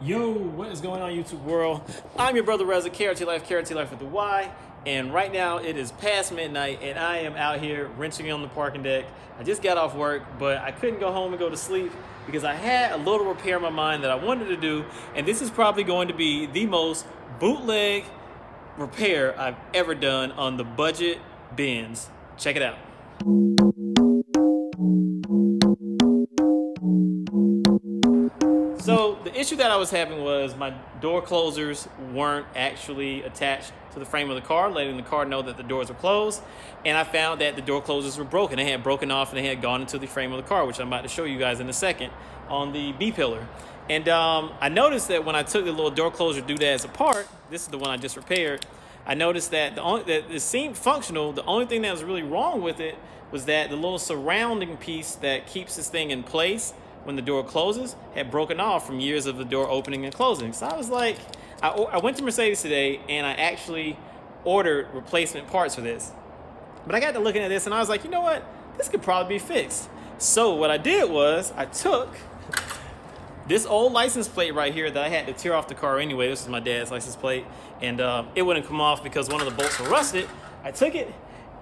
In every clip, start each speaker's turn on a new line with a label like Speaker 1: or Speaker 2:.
Speaker 1: Yo, what is going on, YouTube world? I'm your brother Reza, KRT Life with the Y, and right now it is past midnight and I am out here wrenching on the parking deck. I just got off work, but I couldn't go home and go to sleep because I had a little repair in my mind that I wanted to do, and this is probably going to be the most bootleg repair I've ever done on the budget Benz. Check it out. So the issue that I was having was my door closers weren't actually attached to the frame of the car, letting the car know that the doors were closed. And I found that the door closers were broken. They had broken off and they had gone into the frame of the car, which I'm about to show you guys in a second on the B-pillar. And I noticed that when I took the little door closure doodads apart, this is the one I just repaired, I noticed that it seemed functional. The only thing that was really wrong with it was that the little surrounding piece that keeps this thing in place when the door closes had broken off from years of the door opening and closing. So I was like, I went to Mercedes today and I actually ordered replacement parts for this. But I got to looking at this and I was like, you know what? This could probably be fixed. So what I did was I took this old license plate right here that I had to tear off the car anyway. This is my dad's license plate, and it wouldn't come off because one of the bolts were rusted. I took it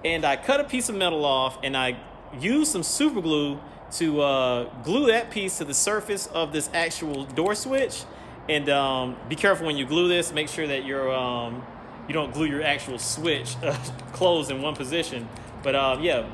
Speaker 1: and I cut a piece of metal off and I used some super glue to glue that piece to the surface of this actual door switch. And be careful when you glue this. Make sure that you're you don't glue your actual switch closed in one position. But yeah,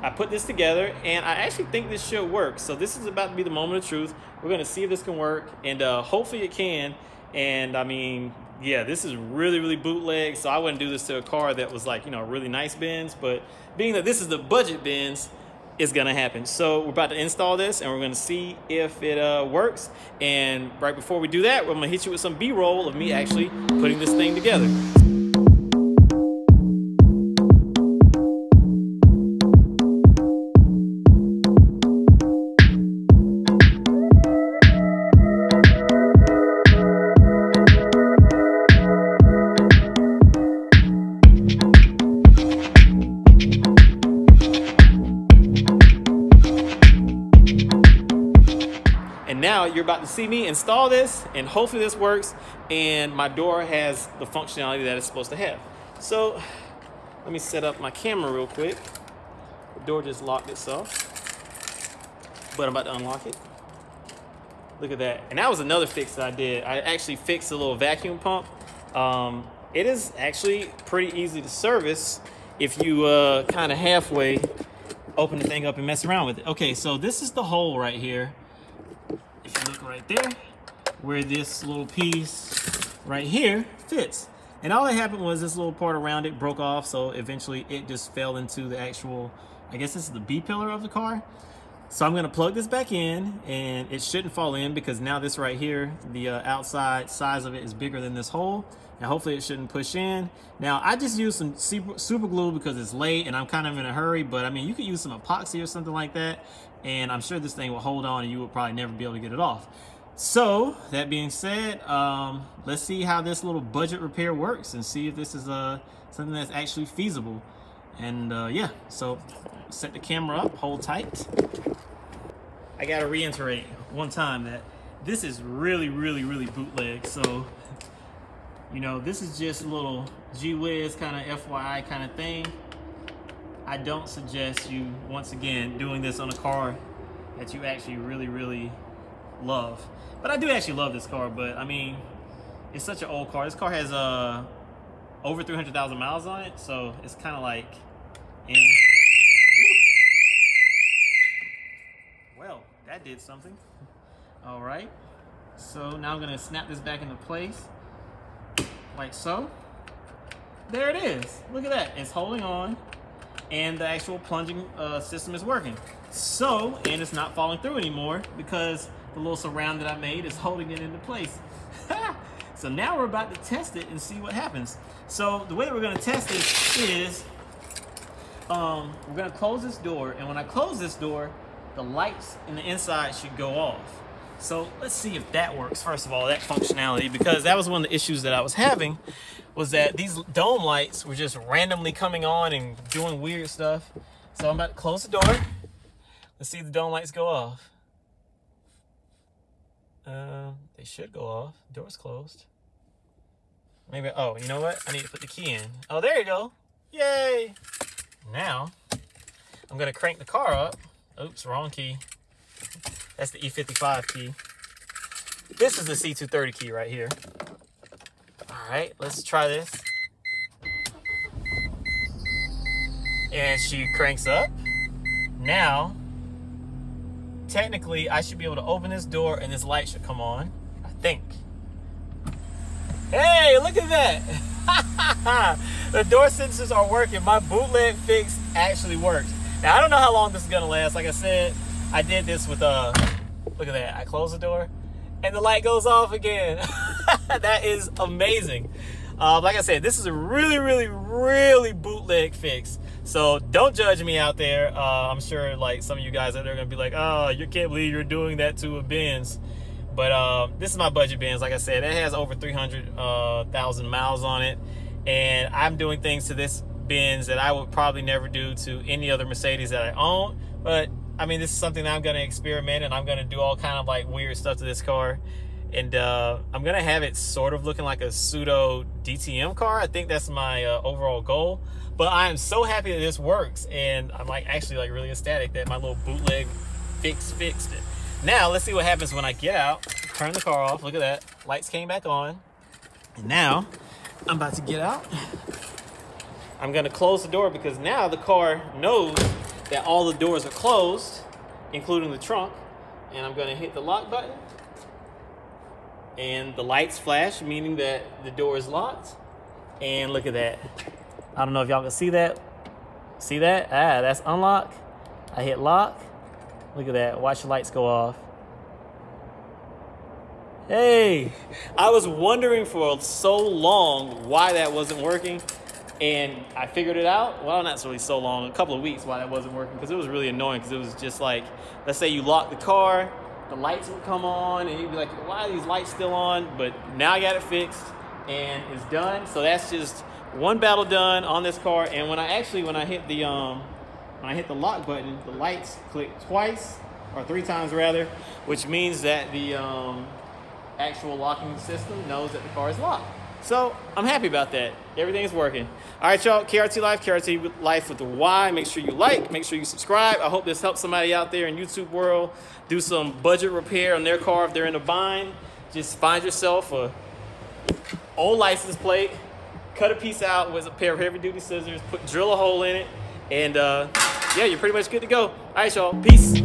Speaker 1: I put this together and I actually think this should work. So this is about to be the moment of truth. We're gonna see if this can work, and hopefully it can. And I mean, yeah, this is really bootleg, so I wouldn't do this to a car that was like, you know, a really nice Benz. But being that this is the budget Benz, it's gonna happen. So we're about to install this and we're gonna see if it works. And right before we do that, I'm gonna hit you with some B-roll of me actually putting this thing together. And now you're about to see me install this, and hopefully this works and my door has the functionality that it's supposed to have. So let me set up my camera real quick. The door just locked itself, but I'm about to unlock it. Look at that. And that was another fix that I did. I actually fixed a little vacuum pump. It is actually pretty easy to service if you kind of halfway open the thing up and mess around with it. Okay, so this is the hole right here. If you look right there, where this little piece right here fits. And all that happened was this little part around it broke off, so eventually it just fell into the actual, I guess this is the B-pillar of the car. So I'm gonna plug this back in, and it shouldn't fall in because now this right here, the outside size of it is bigger than this hole, and hopefully it shouldn't push in. Now I just used some super glue because it's late and I'm kind of in a hurry, but I mean, you could use some epoxy or something like that, and I'm sure this thing will hold on and you will probably never be able to get it off. So that being said, let's see how this little budget repair works and see if this is something that's actually feasible. And yeah, so set the camera up, hold tight. I gotta reiterate one time that this is really bootleg. So, you know, this is just a little gee whiz kind of FYI kind of thing. I don't suggest you, once again, doing this on a car that you actually really love. But I do actually love this car, but I mean, it's such an old car. This car has over 300,000 miles on it, so it's kind of like, well, that did something. All right, so now I'm gonna snap this back into place, like so. There it is, look at that, it's holding on. And the actual plunging system is working. So, and it's not falling through anymore because the little surround that I made is holding it into place. So now we're about to test it and see what happens. So the way that we're gonna test this is, we're gonna close this door, and when I close this door, the lights in the inside should go off. So let's see if that works, first of all, that functionality, because that was one of the issues that I was having, was that these dome lights were just randomly coming on and doing weird stuff. So I'm about to close the door. Let's see if the dome lights go off. They light should go off. Door's closed. Maybe, oh, you know what? I need to put the key in. Oh, there you go. Yay. Now, I'm gonna crank the car up. Oops, wrong key. That's the E55 key. This is the C230 key right here. All right, let's try this. And she cranks up. Now, technically, I should be able to open this door and this light should come on, I think. Hey, look at that. The door sensors are working. My bootleg fix actually works. Now, I don't know how long this is gonna last. Like I said, I did this with, look at that. I close the door and the light goes off again. That is amazing. Like I said, this is a really bootleg fix. So don't judge me out there. I'm sure like some of you guys out there are gonna be like, oh, you can't believe you're doing that to a Benz. But this is my budget Benz. Like I said, it has over 300,000 miles on it. And I'm doing things to this Benz that I would probably never do to any other Mercedes that I own. But I mean, this is something that I'm gonna experiment, and I'm gonna do all kind of like weird stuff to this car. And I'm gonna have it sort of looking like a pseudo DTM car. I think that's my overall goal. But I am so happy that this works, and I'm like actually like really ecstatic that my little bootleg fixed it. Now let's see what happens when I get out, turn the car off. Look at that, lights came back on. And now I'm about to get out. I'm gonna close the door because now the car knows that all the doors are closed, including the trunk. And I'm gonna hit the lock button. And the lights flash, meaning that the door is locked. And look at that. I don't know if y'all can see that. See that? Ah, that's unlock. I hit lock. Look at that. Watch the lights go off. Hey, I was wondering for so long why that wasn't working. And I figured it out. Well, not really so long, a couple of weeks why that wasn't working, because it was really annoying. Because it was just like, let's say you lock the car, the lights would come on and you'd be like, why are these lights still on? But now I got it fixed and it's done. So that's just one battle done on this car. And when I hit the lock button, the lights click twice, or 3 times rather, which means that the actual locking system knows that the car is locked. So I'm happy about that. Everything's working. All right, y'all, KRT Life with the Y. Make sure you like, make sure you subscribe. I hope this helps somebody out there in YouTube world do some budget repair on their car if they're in a bind. Just find yourself a old license plate, cut a piece out with a pair of heavy duty scissors, drill a hole in it, and yeah, you're pretty much good to go. All right, y'all, peace.